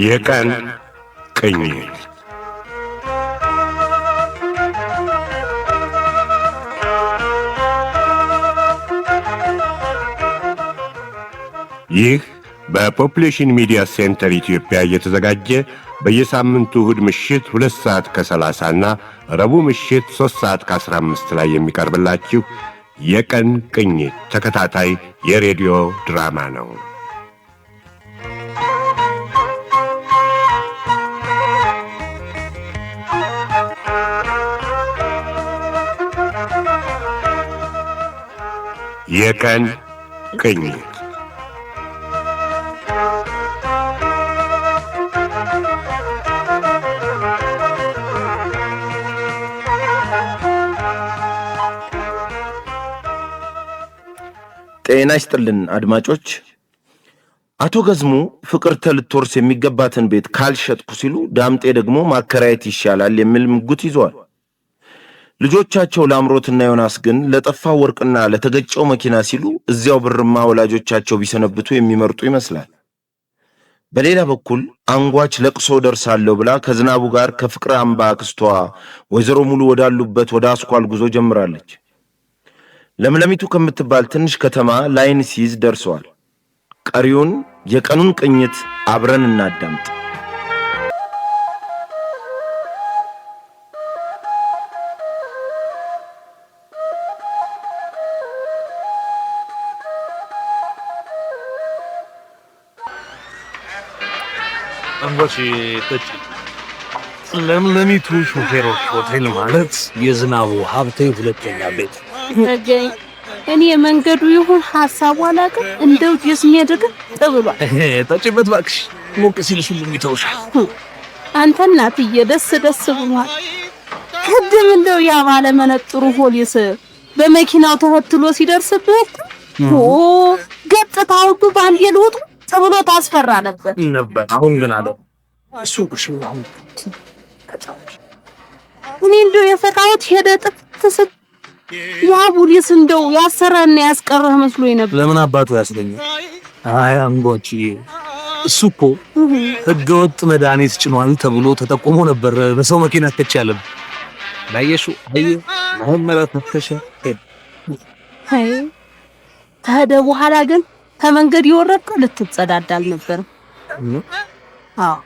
የቀን ቅኝት ይህ በፖፑሌሽን ሚዲያ ሴንተር ኢትዮጵያ እየተዘጋጀ በየሳምንቱ እሁድ ምሽት 2 ሰዓት ከ30 እና ረቡዕ ምሽት 3 ሰዓት ከ15 ላይ የሚቀርብላችሁ የቀን ቅኝት ተከታታይ የሬዲዮ ድራማ ነው። የቀን ቅኝት ጤና ይስጥልን አድማጮች። አቶ ገዝሙ ፍቅርተ ልትወርስ የሚገባትን ቤት ካልሸጥኩ ሲሉ ዳምጤ ደግሞ ማከራየት ይሻላል የሚል ምጉት ይዟል። ልጆቻቸው ላምሮትና ዮናስ ግን ለጠፋው ወርቅና ለተገጨው መኪና ሲሉ እዚያው ብርማ ወላጆቻቸው ቢሰነብቱ የሚመርጡ ይመስላል። በሌላ በኩል አንጓች ለቅሶ ደርሳለሁ ብላ ከዝናቡ ጋር ከፍቅረ አምባ አክስቷ ወይዘሮ ሙሉ ወዳሉበት ወደ አስኳል ጉዞ ጀምራለች። ለምለሚቱ ከምትባል ትንሽ ከተማ ላይን ሲይዝ ደርሰዋል። ቀሪውን የቀኑን ቅኝት አብረን እናዳምጥ። አንጎች ተጭ ለምለሚቱ ሾፌሮች ሆቴል ማለት የዝናቡ ሀብቴ ሁለተኛ ቤት ተገኝ። እኔ መንገዱ ይሁን ሐሳቡ አላውቅም፣ እንደው ጅስሜ ድግም ተብሏል። ጠጪበት እባክሽ፣ ሞቅ ሲልሽ ሁሉም ይተውሻል። አንተ እናትዬ ደስ ብሏል። ቅድም እንደው ያ ባለ መነጥሩ ፖሊስ በመኪናው ተከትሎ ሲደርስብህ ገጽታው ባንዴ ልውጡ ተብሎ ታስፈራ ነበር። አሁን ግን አለ እሱ ቁሽ አሁን እኔ እንደው የፈቃሁት ሄደ ጥፍት ያ ፖሊስ እንደው ያሰራና ያስቀረህ መስሎኝ ነበር። ለምን አባቱ ያስለኛል? አይ አንጎች እሱ እኮ ህገወጥ መድኃኒት ጭኗል ተብሎ ተጠቆሞ ነበር በሰው መኪና ተቻለም ላየሹ አይ መሐመድ ተፈሸ አይ ታደ በኋላ ግን ከመንገድ ይወረድኩ ልትጸዳዳል ነበር። አዎ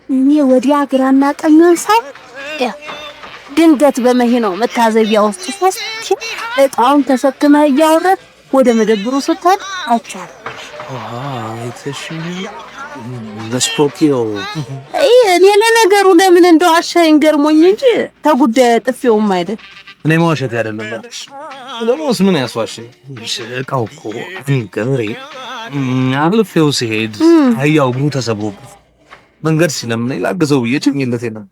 እኔ ወዲያ ግራና ቀኙን ሳይ ድንገት በመኪናው መታዘቢያ ውስጥ ፈስቲ እጣውን ተሸክመህ እያወረድ ወደ መደብሩ ስትሄድ አይቻል። አይተሽኝ ለስፖኪዮ እኔ ለነገሩ ለምን እንደው አሻይን ገርሞኝ እንጂ ተጉዳይ ጥፊውም አይደል። እኔ ማዋሸት አይደለም ማለት ለሞስ ምን ያስዋሽኝ? እቃው እኮ እንገሪ አልፌው ሲሄድ አያው እግሩ ተሰብሮ መንገድ ሲለምነኝ ላግዘው ብዬ ጭኝለቴ ነው።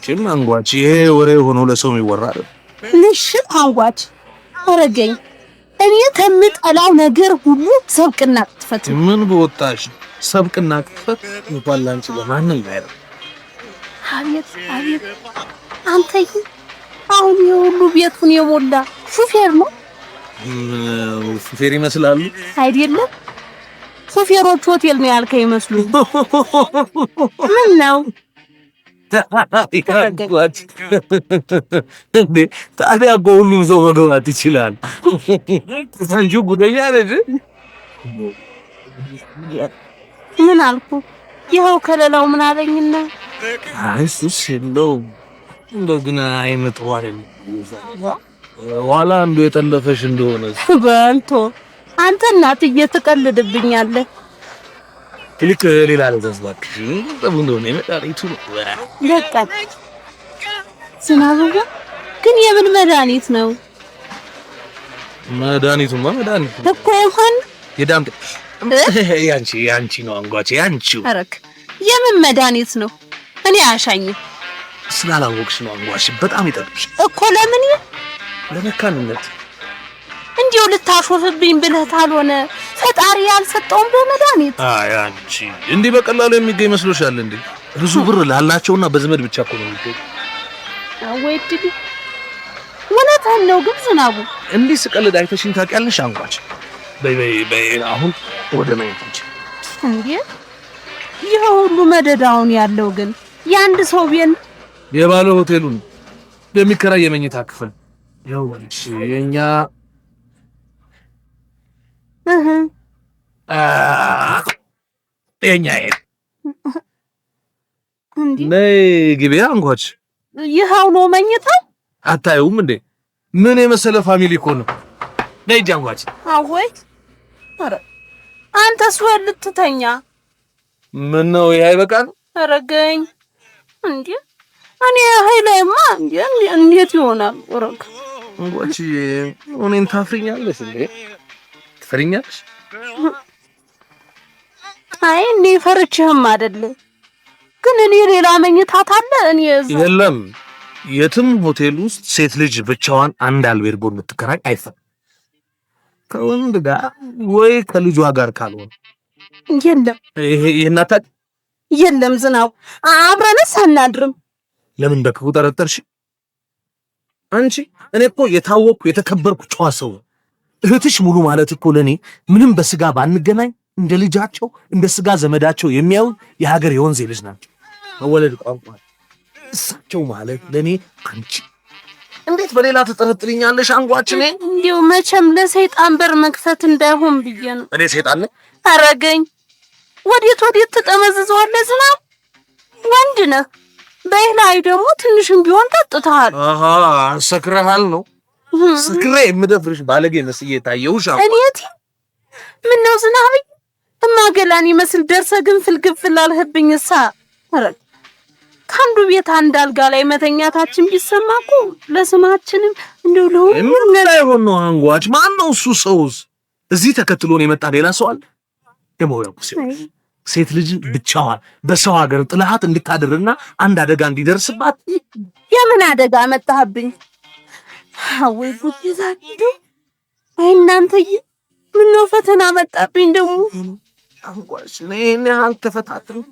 ጭም አንጓች ይሄ ወሬ ሆኖ ለሰው ይወራል። ልሽ አንጓች አረገኝ። እኔ ከምጠላው ነገር ሁሉ ሰብቅና ቅጥፈት። ምን በወጣሽ ሰብቅና ቅጥፈት እንኳን ላንቺ ለማንም አይደል። አቤት አንተ አሁን የሁሉ ቤቱን የሞላ ሹፌር ነው። ሹፌር ይመስላሉ አይደለም? ሹፌሮች ሆቴል ነው ያልከኝ ይመስሉ። ምን ነው ታዲያ እኮ ሁሉም ሰው መግባት ይችላል። አንቺ ጉደኛ ነሽ። ምን አልኩ? ይኸው ከሌላው ምን አለኝና አይ እሱስ እንደው ግን አይመጣው አይደል? ዋላ አንዱ የጠለፈሽ እንደሆነ በልቶ አንተ እናትዬ ትቀልድብኛለህ። ልክ ሌላ ለዘዝባክሽ ጠብ እንደሆነ የመድኃኒቱ ነው። በቃ ዝናቡ ግን የምን መድኃኒት ነው? መድኃኒቱማ መድኃኒት እኮ ይሆን የዳምጤ ያንቺ ነው አንጓቼ ያንቺው። አረክ የምን መድኃኒት ነው? እኔ አያሻኝም። ስላላወቅሽ ነው አንጓሽ በጣም ይጠብሽ እኮ። ለምን ለመካንነት እንዲው ልታሾፍብኝ ብለህ ታልሆነ ፈጣሪ ያልሰጠውን በመድኃኒት። አይ አንቺ እንዲህ በቀላሉ የሚገኝ መስሎሻል እንዴ? ብዙ ብር ላላቸውና በዘመድ ብቻ እኮ ነው የሚገኝ። አወይድዲ እውነትህን ነው። ግን ዝናቡ እንዲህ ስቀልድ አይተሽኝ ታውቂያለሽ አንጓች? በይ አሁን ወደ መኝታ እንዴ ይሄ ሁሉ መደዳውን ያለው ግን የአንድ ሰው ቤት የባለ ሆቴሉን የሚከራይ የመኝታ ክፍል ያው የኛ የኛ ነይ ግቢ አንጓች ይኸው ነው መኝታው አታዩም እንዴ ምን የመሰለ ፋሚሊ እኮ ነው ነይ አንጓች አወይ አረ አንተስ ወልትተኛ ምን ነው ይሄ አይበቃል አረገኝ እንዴ እኔ ኃይላይማ እንዴት ይሆናል ወረክ አንጓች እኔን ታፍሪኛለሽ እንዴ ትፈሪኛለሽ አይ እኔ ፈርቼህም አይደለ ግን እኔ ሌላ መኝታ አለ እኔ የለም የትም ሆቴል ውስጥ ሴት ልጅ ብቻዋን አንድ አልቤርጎ የምትከራይ አይፈቅድም ከወንድ ጋር ወይ ከልጇ ጋር ካልሆነ የለም ይሄ የናታ የለም ዝናው አብረንስ አናድርም ለምን በክፉ ጠረጠርሽ አንቺ እኔ እኮ የታወቅኩ የተከበርኩ ጨዋ ሰው እህትሽ ሙሉ ማለት እኮ ለኔ ምንም በስጋ ባንገናኝ እንደ ልጃቸው እንደ ስጋ ዘመዳቸው የሚያዩ የሀገር የወንዝ ልጅ ናቸው መወለድ ቋንቋ እሳቸው ማለት ለኔ አንቺ እንዴት በሌላ ተጠረጥሪኛለሽ አንጓች ነኝ እንዴው መቼም ለሰይጣን በር መክፈት እንዳይሆን ብዬ ነው እኔ ሰይጣን ነኝ አረገኝ ወዴት ተጠመዝዘዋለህ ዝናብ ወንድ ነህ በይላይ ደግሞ ትንሽም ቢሆን ጠጥተሃል አሃ ሰክረሃል ነው ስክሬ የምደፍርሽ ባለጌ መስዬ ታየውሽ እኔት ምን ነው ዝናብ እማገላን ይመስል ደርሰ ግን ፍልግፍል አልህብኝሳ አረግ ካንዱ ቤት አንድ አልጋ ላይ መተኛታችን ቢሰማኩ ለስማችንም እንደው ነው ምን ላይ ሆኖ አንጓች ማን ነው እሱ ሰውስ እዚህ ተከትሎን የመጣ ሌላ ሰው አለ ደሞያው ሴት ልጅ ብቻዋን በሰው ሀገር ጥላሃት እንድታደርና አንድ አደጋ እንዲደርስባት የምን አደጋ መጣህብኝ ወይ ጉድ ይዛችሁ አይ እናንተዬ ምን ነው ፈተና መጣብኝ ደግሞ አንጓች ነኝ አንተ ተፈታተን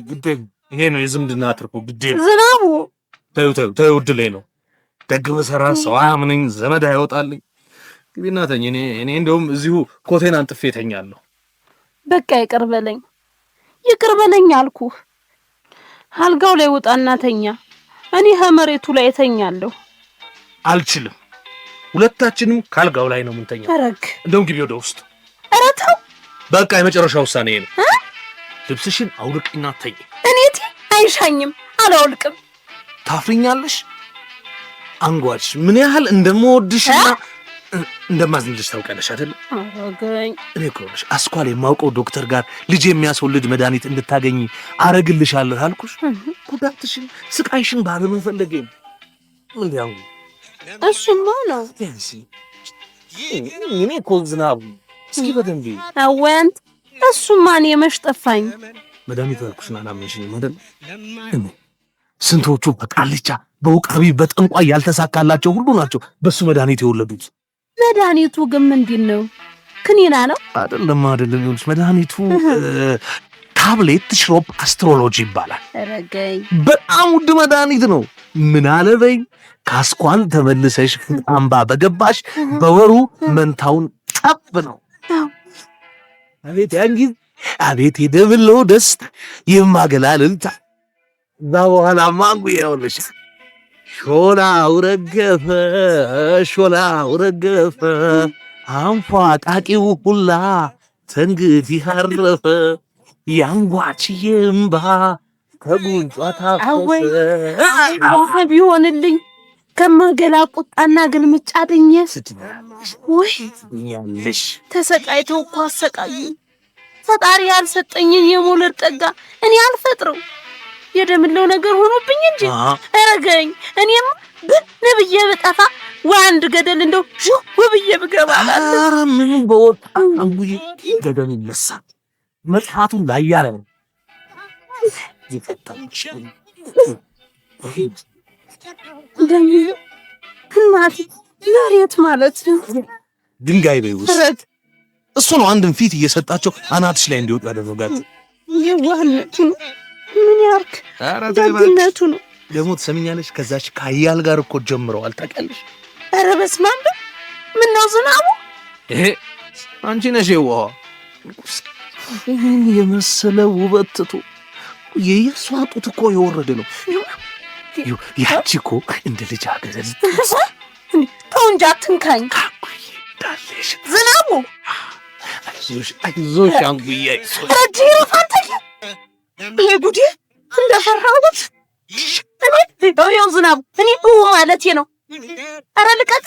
ግዴ ይሄ ነው የዝምድና አትርፎ ግዴ ዝናቡ ተው ድሌ ነው ደግ በሰራ ሰው አያምነኝ ዘመድ አይወጣልኝ ግቢና ተኝ እኔ እንደውም እዚሁ ኮቴን አንጥፌ ተኛለሁ በቃ ይቅር በለኝ አልኩህ አልጋው ላይ ወጣና ተኛ እኔ ከመሬቱ ላይ ተኛለሁ አልችልም ሁለታችንም ካልጋው ላይ ነው ምንተኛ አረግ እንደውም ግቢ ወደ ውስጥ ኧረ ተው በቃ የመጨረሻ ውሳኔ ነው ልብስሽን አውልቂና ተኝ እኔት አይሻኝም አላውልቅም ታፍሪኛለሽ አንጓች ምን ያህል እንደምወድሽና እንደማዝንልሽ ታውቂያለሽ አይደል አረገኝ እኔ እኮሽ አስኳል የማውቀው ዶክተር ጋር ልጅ የሚያስወልድ መድኃኒት እንድታገኝ አረግልሻለሁ አልኩሽ ጉዳትሽን ስቃይሽን ባለመፈለጌ ምን ያው እሱማ ነው እኔ እኮ ዝናቡ እስኪ በደንብ አወንት እሱማ እኔ መች ጠፋኝ መድኃኒት አልኩሽና አላመንሽኝም አይደል ስንቶቹ በቃልቻ በውቃቢ በጠንቋይ ያልተሳካላቸው ሁሉ ናቸው በሱ መድኃኒት የወለዱት መድኃኒቱ ግን ምንድን ነው ክኒና ነው አይደለም ይኸውልሽ መድኃኒቱ ታብሌት ሽሮፕ አስትሮሎጂ ይባላል አረገኝ በጣም ውድ መድኃኒት ነው ምን አለበይ ካስኳል ተመልሰሽ አምባ በገባሽ በወሩ መንታውን ጠብ ነው አቤት ያንጊ አቤት የደብሎ ደስታ የማገላልልታ በኋላ ማንጉ ይኸውልሽ ሾላው ረገፈ አንፏ ቃቂው ሁላ ተንግዲህ አረፈ ያንጓችዬ እምባ ከጉንጯ ታፈሰ ቢሆንልኝ ከማገላ ቁጣና ግልምጫ ድኘስ ወይ ያለሽ ተሰቃይተው እኮ አሰቃዩ ፈጣሪ ያልሰጠኝን የሞለድ ጠጋ እኔ አልፈጥረው የደምለው ነገር ሆኖብኝ እንጂ አረገኝ እኔም ነብዬ በጠፋ ወንድ ገደል እንደው ወብዬ ብገባላት ኧረ ምን በወጣ አንጉዬ ገደል ይነሳል መጥፋቱን ላይ ያለ ይፈታች እንደዚህ እናት መሬት ማለት ድንጋይ በይውስ እሱ ነው አንድን ፊት እየሰጣቸው አናትሽ ላይ እንዲወጡ ያደረጋት የዋህነቱ ምን ያርክ ደግነቱ ነው ደግሞ ትሰሚኛለሽ ከዛች ከአያል ጋር እኮ ጀምረዋል ታውቂያለሽ ኧረ በስመ አብ ምን ነው ዝናቡ ይሄ አንቺ ነሽ የዋህ ይህን የመሰለ ውበት ትቶ የየሷ ጡት እኮ የወረደ ነው። ያቺ እኮ እንደ ልጅ አገረዝ ተው እንጂ አትንካኝ። ዝናቡ አይዞሽ አንጉዬ ረጂ ረፋንተኝ ይሄ ጉዴ እንደፈራሁት ይኸው ዝናቡ እኔ ማለቴ ነው። ኧረ ልቀጥ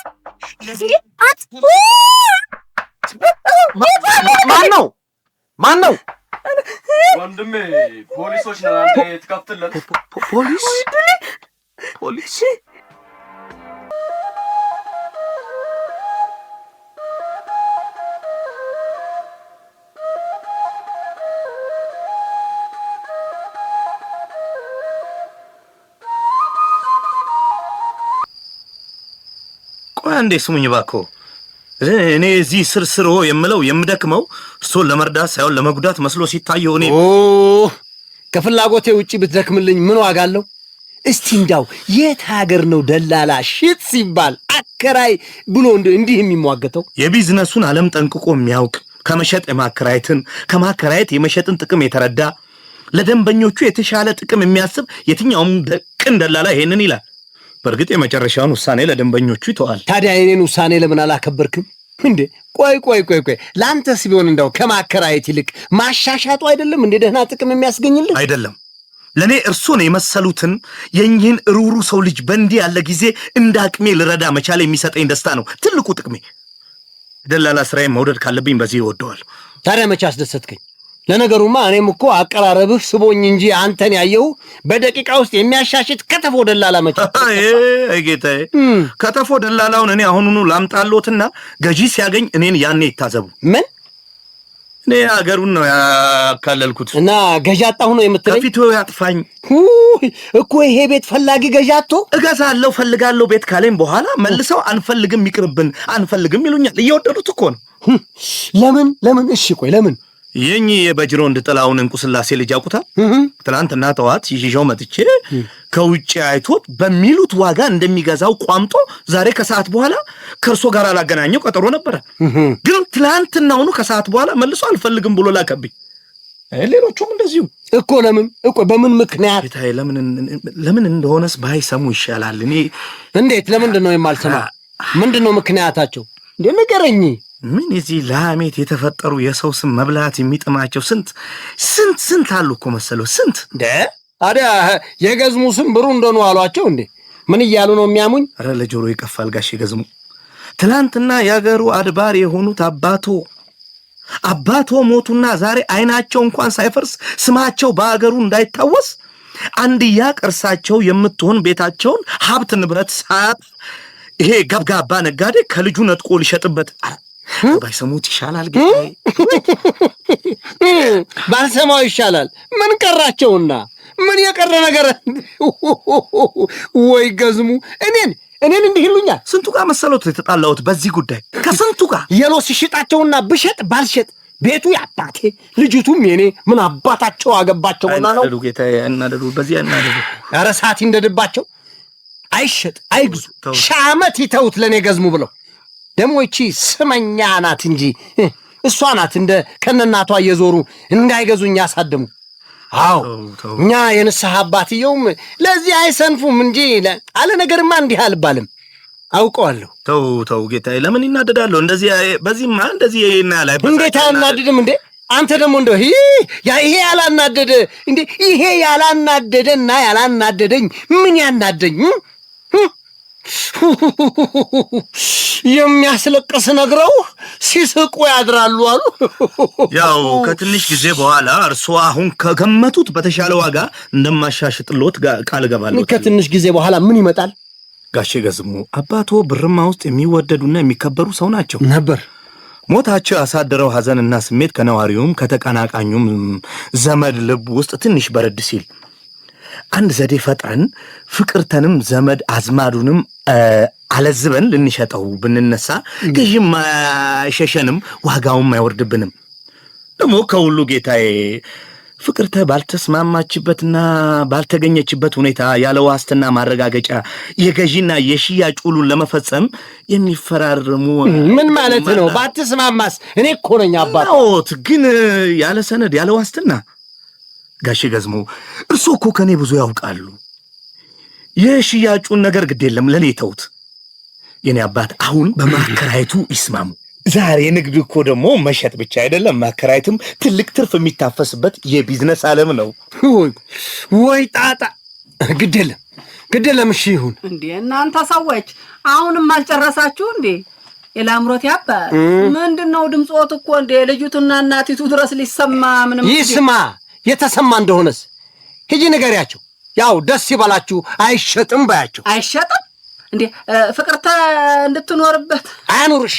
እንዴ አት ማን ነው? ወንድሜ ፖሊሶች ነው። አንተ ትከፍትለት? ፖሊስ ቆይ አንዴ ስሙኝ እባክዎ። እኔ እዚህ ስርስሮ የምለው የምደክመው እሱን ለመርዳት ሳይሆን ለመጉዳት መስሎ ሲታየው እኔ ከፍላጎቴ ውጪ ብትደክምልኝ ምን ዋጋ አለው? እስቲ እንዳው የት ሀገር ነው ደላላ ሽጥ ሲባል አከራይ ብሎ እንዲህ የሚሟገተው? የቢዝነሱን ዓለም ጠንቅቆ የሚያውቅ ከመሸጥ የማከራየትን ከማከራየት የመሸጥን ጥቅም የተረዳ ለደንበኞቹ የተሻለ ጥቅም የሚያስብ የትኛውም ቅን ደላላ ይሄንን ይላል። በእርግጥ የመጨረሻውን ውሳኔ ለደንበኞቹ ይተዋል። ታዲያ የኔን ውሳኔ ለምን አላከበርክም እንዴ? ቆይ ለአንተስ ቢሆን እንዳው ከማከራየት ይልቅ ማሻሻጡ አይደለም እንዴ ደህና ጥቅም የሚያስገኝልህ? አይደለም ለኔ እርሱን የመሰሉትን የኚህን ሩሩ ሰው ልጅ በእንዲህ ያለ ጊዜ እንደ አቅሜ ልረዳ መቻል የሚሰጠኝ ደስታ ነው ትልቁ ጥቅሜ። ደላላ ስራዬን መውደድ ካለብኝ በዚህ ይወደዋል። ታዲያ መቼ አስደሰትከኝ? ለነገሩማ እኔም እኮ አቀራረብህ ስቦኝ እንጂ አንተን ያየው በደቂቃ ውስጥ የሚያሻሽት ከተፎ ደላላ መቼ። አይ ጌታዬ ከተፎ ደላላውን እኔ አሁኑኑ ላምጣልዎትና ገዢ ሲያገኝ እኔን ያኔ ይታዘቡ። ምን? እኔ አገሩን ነው ያካለልኩት እና ገዢ አጣሁ ነው የምትለኝ? ከፊቱ ያጥፋኝ እኮ ይሄ ቤት ፈላጊ ገዢ አጥቶ እገዛለሁ ፈልጋለሁ ቤት ካለኝ በኋላ መልሰው አንፈልግም ይቅርብን አንፈልግም ይሉኛል። እየወደዱት እኮ ነው። ለምን? እሺ ቆይ ለምን? የኝ የበጅሮ እንድጥላውን እንቁስላሴ ልጅ ያውቁታል። ትናንትና ጠዋት ይዤው መጥቼ ከውጭ አይቶት በሚሉት ዋጋ እንደሚገዛው ቋምጦ ዛሬ ከሰዓት በኋላ ከእርሶ ጋር አላገናኘው ቀጠሮ ነበረ። ግን ትናንትናውኑ ከሰዓት በኋላ መልሶ አልፈልግም ብሎ ላከብኝ። ሌሎቹም እንደዚሁ እኮ ለምን? እኮ በምን ምክንያት? ጌታዬ ለምን እንደሆነስ ባይሰሙ ይሻላል። እኔ እንዴት? ለምንድን ነው የማልሰማ? ምንድን ነው ምክንያታቸው? እንዴ ንገረኝ። ምን እዚህ ለሐሜት የተፈጠሩ የሰው ስም መብላት የሚጥማቸው ስንት አሉ እኮ መሰለው። ስንት ታዲያ የገዝሙ ስም ብሩ እንደሆኑ አሏቸው እንዴ? ምን እያሉ ነው የሚያሙኝ? ኧረ ለጆሮ ይቀፋል ጋሽ ገዝሙ። ትላንትና ያገሩ አድባር የሆኑት አባቶ ሞቱና ዛሬ አይናቸው እንኳን ሳይፈርስ ስማቸው በአገሩ እንዳይታወስ አንድያ ቅርሳቸው የምትሆን ቤታቸውን ሀብት ንብረት ሳያጥ ይሄ ገብጋባ ነጋዴ ከልጁ ነጥቆ ሊሸጥበት ባይሰሙት ይሻላል ጌታዬ። ባልሰማው ይሻላል። ምን ቀራቸውና? ምን የቀረ ነገር? ወይ ገዝሙ እኔን እንዲህ ይሉኛል። ስንቱ ጋር መሰሎት የተጣላሁት በዚህ ጉዳይ ከስንቱ ጋር የሎ ሲሽጣቸውና ብሸጥ ባልሸጥ ቤቱ ያባቴ ልጅቱም የኔ ምን አባታቸው አገባቸው ሆና ነው። አይናደዱ ጌታዬ አይናደዱ፣ በዚህ አይናደዱ። ኧረ ሰዓት እንደድባቸው አይሸጥ አይግዙ ሻመት ይተውት ለኔ ገዝሙ ብለው ደግሞ እቺ ስመኛ ናት እንጂ እሷ ናት እንደ ከነናቷ እየዞሩ እንዳይገዙኝ ያሳደሙ። አዎ እኛ የንስሐ አባትየውም ለዚህ አይሰንፉም እንጂ አለ ነገርማ እንዲህ አልባልም አውቀዋለሁ። ተው ጌታዬ ለምን ይናደዳለሁ? እንደዚህ በዚህማ እንደዚህ ይናል አይባል። እንዴት አናድድም እንዴ? አንተ ደግሞ እንደው ይሄ ያላናደደ እንዴ? ይሄ ያላናደደና ያላናደደኝ ምን ያናደኝ? የሚያስለቅስ ነግረው ሲስቁ ያድራሉ አሉ። ያው ከትንሽ ጊዜ በኋላ እርሶ አሁን ከገመቱት በተሻለ ዋጋ እንደማሻሽጥሎት ቃል እገባለሁ። ከትንሽ ጊዜ በኋላ ምን ይመጣል? ጋሼ ገዝሙ አባቶ ብርማ ውስጥ የሚወደዱና የሚከበሩ ሰው ናቸው ነበር። ሞታቸው ያሳደረው ሐዘንና ስሜት ከነዋሪውም ከተቀናቃኙም ዘመድ ልብ ውስጥ ትንሽ በረድ ሲል አንድ ዘዴ ፈጥረን ፍቅርተንም ዘመድ አዝማዱንም አለዝበን ልንሸጠው ብንነሳ ገዥም አይሸሸንም፣ ዋጋውም አይወርድብንም። ደግሞ ከሁሉ ጌታዬ ፍቅርተ ባልተስማማችበትና ባልተገኘችበት ሁኔታ ያለ ዋስትና ማረጋገጫ የገዢና የሽያጭ ውሉን ለመፈጸም የሚፈራረሙ ምን ማለት ነው? ባትስማማስ? እኔ እኮ ነኝ አባት። ግን ያለ ሰነድ ያለ ዋስትና ጋሼ ገዝሙ እርሶ እኮ ከኔ ብዙ ያውቃሉ። የሽያጩን ነገር ግድ የለም ለኔ ተውት። የኔ አባት አሁን በማከራየቱ ይስማሙ። ዛሬ ንግድ እኮ ደግሞ መሸጥ ብቻ አይደለም፣ ማከራየትም ትልቅ ትርፍ የሚታፈስበት የቢዝነስ ዓለም ነው። ወይ ጣጣ! ግድ የለም እሺ ይሁን። እንዴ እናንተ ሰዎች አሁንም አልጨረሳችሁ እንዴ? የላምሮት ያባል ምንድነው ድምጾት እኮ እንዴ ልጅቱና እናቲቱ ድረስ ሊሰማ ምንም ይስማ። የተሰማ እንደሆነስ ሂጂ ንገሪያቸው። ያው ደስ ይበላችሁ፣ አይሸጥም ባያቸው። አይሸጥም እንዴ ፍቅርተ እንድትኖርበት አያኑርሽ።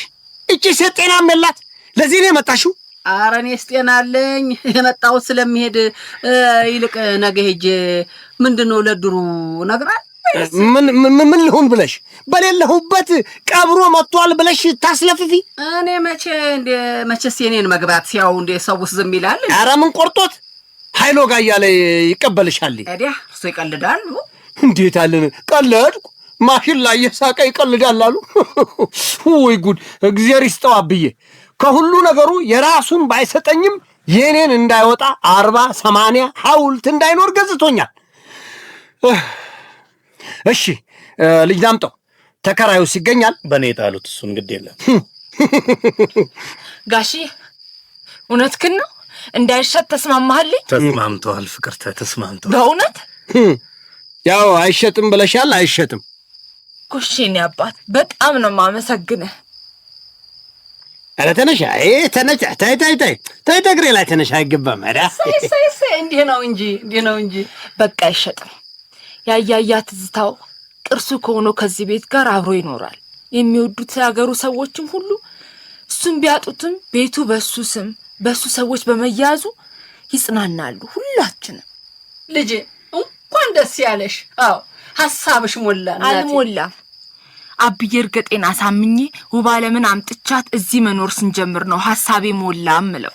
እቺ ሴት ጤናም የላት። ለዚህ ነው የመጣሽው? ኧረ እኔስ ጤና አለኝ። የመጣሁት ስለሚሄድ ይልቅ ነገ ሄጄ ምንድነው ለድሩ ነግራል። ምን ልሁን ብለሽ በሌለሁበት ቀብሮ መጥቷል ብለሽ ታስለፍፊ። እኔ መቼስ የኔን መግባት ሲያው እንደ ሰውስ ዝም ይላል? ኧረ ምን ቆርጦት ኃይሎ ጋር እያለ ይቀበልሻል። ታዲያ እርሶ ይቀልዳሉ? እንዴት አለን ቀለድኩ። ማሽን ላይ የሳቀ ይቀልዳል አሉ። ወይ ጉድ! እግዚአብሔር ይስጠው አብዬ። ከሁሉ ነገሩ የራሱን ባይሰጠኝም የኔን እንዳይወጣ 40-80 ሐውልት እንዳይኖር ገዝቶኛል። እሺ ልጅ ላምጠው። ተከራዩስ ይገኛል? በኔ ጣሉት። እሱን ግድ የለም ጋሺ። እውነትህን ነው? እንዳይሸጥ ተስማማህልኝ? ተስማምተዋል ፍቅርተ፣ ተስማምተዋል። በእውነት ያው አይሸጥም ብለሻል። አይሸጥም። ኩሽኔ አባት በጣም ነው የማመሰግንህ። ኧረ ተነሽ። ተይ እግሬ ላይ ተነሽ። አይገባም። እንዲህ ነው እንጂ በቃ አይሸጥም። ያያያ ትዝታው ቅርሱ ከሆነ ከዚህ ቤት ጋር አብሮ ይኖራል። የሚወዱት የሀገሩ ሰዎችም ሁሉ እሱም ቢያጡትም ቤቱ በሱ ሰዎች በመያዙ ይጽናናሉ። ሁላችንም ልጄ እንኳን ደስ ያለሽ። አዎ ሐሳብሽ ሞላ። አልሞላም። አብዬ እርገጤን አሳምኜ ውብ ዓለምን አምጥቻት እዚህ መኖር ስንጀምር ነው ሐሳቤ ሞላ እምለው።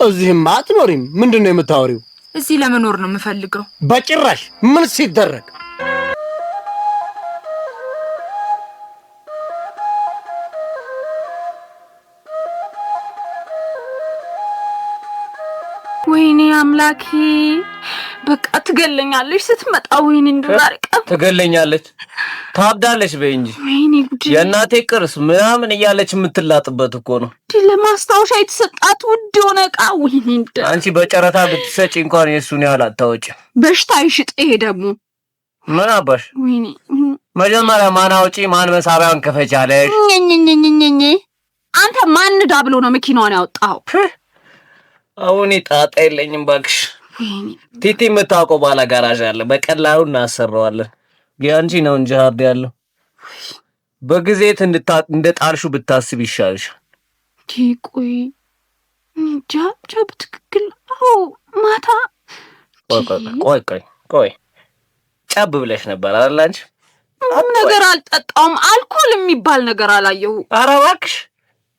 እዚህማ አትኖሪም። ምንድነው የምታወሪው? እዚህ ለመኖር ነው የምፈልገው። በጭራሽ። ምን ሲደረግ ወይኔ አምላኬ! በቃ ትገለኛለች ስትመጣ። ወይኔ እንደዛሬ ቀን ትገለኛለች። ታብዳለች በይ እንጂ። ወይኔ ጉድ! የእናቴ ቅርስ ምናምን እያለች የምትላጥበት እኮ ነው። ለማስታወሻ የተሰጣት ውድ የሆነ ዕቃ። ወይኔ አንቺ በጨረታ ብትሰጪ እንኳን የእሱን ያህል አታወጪም። በሽታ ይሽጥ። ይሄ ደግሞ ምን አባሽ? ወይኔ መጀመሪያ ማን አውጪ ማን መሳቢያውን ከፈቻለሽ? አንተ ማን ዳ ብሎ ነው መኪናውን ያወጣው? አሁን ጣጣ የለኝም ባክሽ። ቲቲ የምታውቀው ባላ ጋራዥ አለ፣ በቀላሉ እናሰራዋለን። ያንቺ ነው እንጂ ሀርድ ያለው በጊዜት እንደ ጣልሹ ብታስብ ይሻልሻል። ቆይ ጃ በትክክል ማታ ቆይ ጫብ ብለሽ ነበር አይደል? አንቺ ነገር አልጠጣውም። አልኮል የሚባል ነገር አላየሁ። ኧረ እባክሽ።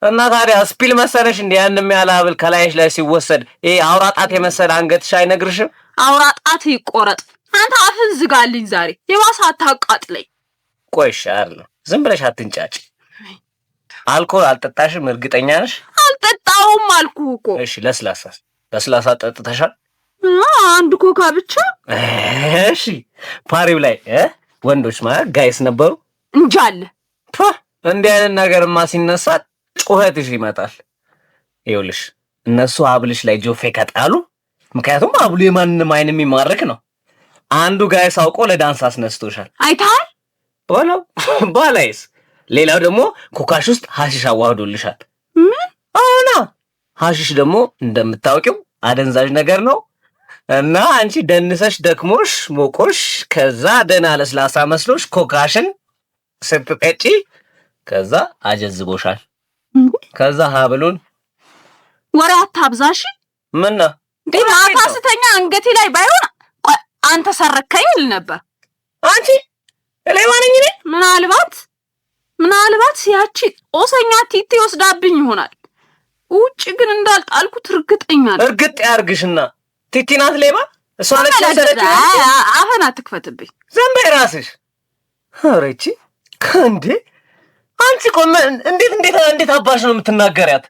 እና ታዲያ ስፒል መሰለሽ እንደ ያንም ያለ ሀብል ከላይሽ ላይ ሲወሰድ ይሄ አውራጣት የመሰለ አንገትሽ አይነግርሽም? አውራጣት ይቆረጥ። አንተ አፍን ዝጋልኝ ዛሬ። የባሰ አታቃጥለኝ። ቆይሽ አይደለም ዝም ብለሽ አትንጫጭ። አልኮል አልጠጣሽም? እርግጠኛ ነሽ? አልጠጣውም አልኩህ እኮ። እሺ ለስላሳ ጠጥተሻል? አንድ ኮካ ብቻ። እሺ ፓሪው ላይ ወንዶች ማለት ጋይስ ነበሩ እንጃለ። እንዲህ አይነት ነገርማ ሲነሳ ጩኸትሽ ይመጣል። ይኸውልሽ እነሱ አብልሽ ላይ ጆፌ ከጣሉ፣ ምክንያቱም አብሉ የማንንም አይን የሚማርክ ነው። አንዱ ጋይስ አውቆ ለዳንስ አስነስቶሻል። አይተሃል? በለው ባላይስ። ሌላው ደግሞ ኮካሽ ውስጥ ሐሺሽ አዋህዶልሻል። ምን? አዎና ሐሺሽ ደግሞ እንደምታውቂው አደንዛዥ ነገር ነው። እና አንቺ ደንሰሽ ደክሞሽ ሞቆሽ ከዛ ደህና ለስላሳ መስሎሽ ኮካሽን ስትጠጪ ከዛ አጀዝቦሻል። ከዛ ሀብሉን ወሬ አታብዛሽ። ምን ነው ግን አታስተኛ አንገቴ ላይ ባይሆን አንተ ሰረከኝ ል ነበር። አንቺ ለይ ማንኝ ነኝ። ምናልባት ያቺ ኦሰኛ ቲቲ ወስዳብኝ ይሆናል። ውጭ ግን እንዳልጣልኩት እርግጠኛ ነኝ። እርግጥ ያርግሽና ቲቲ ናት ሌባ? እሷ ነች ያሰረችው? አፈን አትክፈትብኝ። ዝም በይ እራስሽ። ኧረ ይቺ እንዴ! አንቺ እኮ እንዴት አባሽ ነው የምትናገሪያት?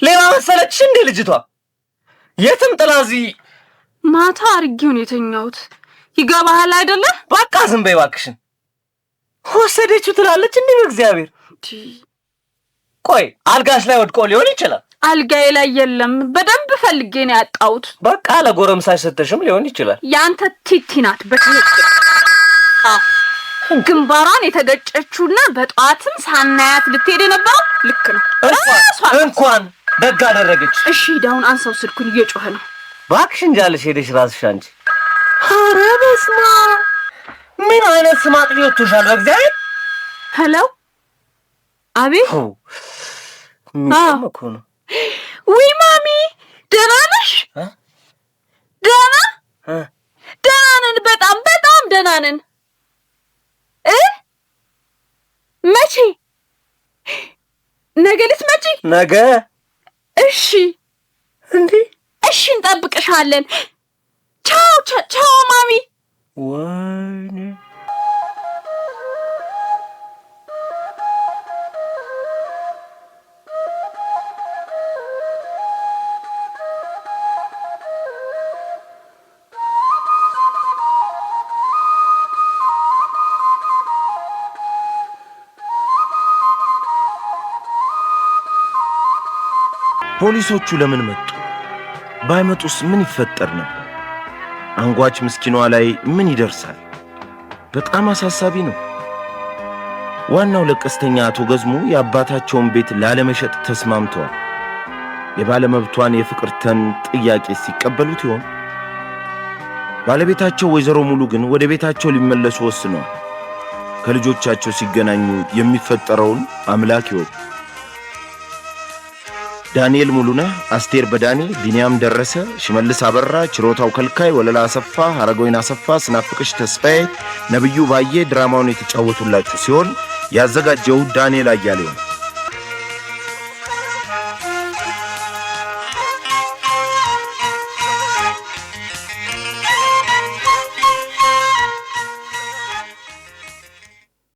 ሌባ መሰለችሽ እንዴ ልጅቷ? የትም ጥላ እዚህ ማታ አርጊውን የተኛሁት ይገባሃል አይደለ? በቃ ዝም በይ እባክሽን። ወሰደችው ትላለች እንዴ በእግዚአብሔር። ቆይ አልጋሽ ላይ ወድቆ ሊሆን ይችላል። አልጋዬ ላይ የለም። በደንብ ፈልጌ ነው ያጣሁት። በቃ ለጎረምሳሽ ሰተሽም ሊሆን ይችላል። ያንተ ቲቲ ናት በትክክል። ግንባሯን የተገጨችውና በጧትም ሳናያት ልትሄድ የነበረው ልክ ነው። እንኳን ደግ አደረገች። እሺ ዳውን አንሳው፣ ስልኩን እየጮኸ ነው። እባክሽ እንጃለሽ ሄደሽ ራስሽ አንቺ። ኧረ በስመ አብ! ምን አይነት ስም አጥፊ ወጥቶሻል በእግዚአብሔር። ሄሎ አቤት። እኮ ነው። ውይ ማሚ ደህና ነሽ? ደህና ነን፣ በጣም ደህና ነን። መቼ? ነገ ልትመጪ? ነገ? እሺ እንዴ እሺ እንጠብቅሻለን። ቻው ማሚ። ወይኔ ፖሊሶቹ ለምን መጡ? ባይመጡስ ምን ይፈጠር ነበር? አንጓች ምስኪኗ ላይ ምን ይደርሳል? በጣም አሳሳቢ ነው። ዋናው ለቀስተኛ አቶ ገዝሙ የአባታቸውን ቤት ላለመሸጥ ተስማምተዋል። የባለመብቷን የፍቅርተን ጥያቄ ሲቀበሉት ይሆን? ባለቤታቸው ወይዘሮ ሙሉ ግን ወደ ቤታቸው ሊመለሱ ወስነዋል። ከልጆቻቸው ሲገናኙ የሚፈጠረውን አምላክ ይወቅ። ዳንኤል ሙሉነህ፣ አስቴር በዳኔ፣ ቢንያም ደረሰ፣ ሽመልስ አበራ፣ ችሮታው ከልካይ፣ ወለላ አሰፋ፣ ሐረጎይን አሰፋ፣ ስናፍቅሽ ተስፋዬ፣ ነብዩ ባዬ ድራማውን የተጫወቱላችሁ ሲሆን ያዘጋጀው ዳንኤል አያሌው ነው።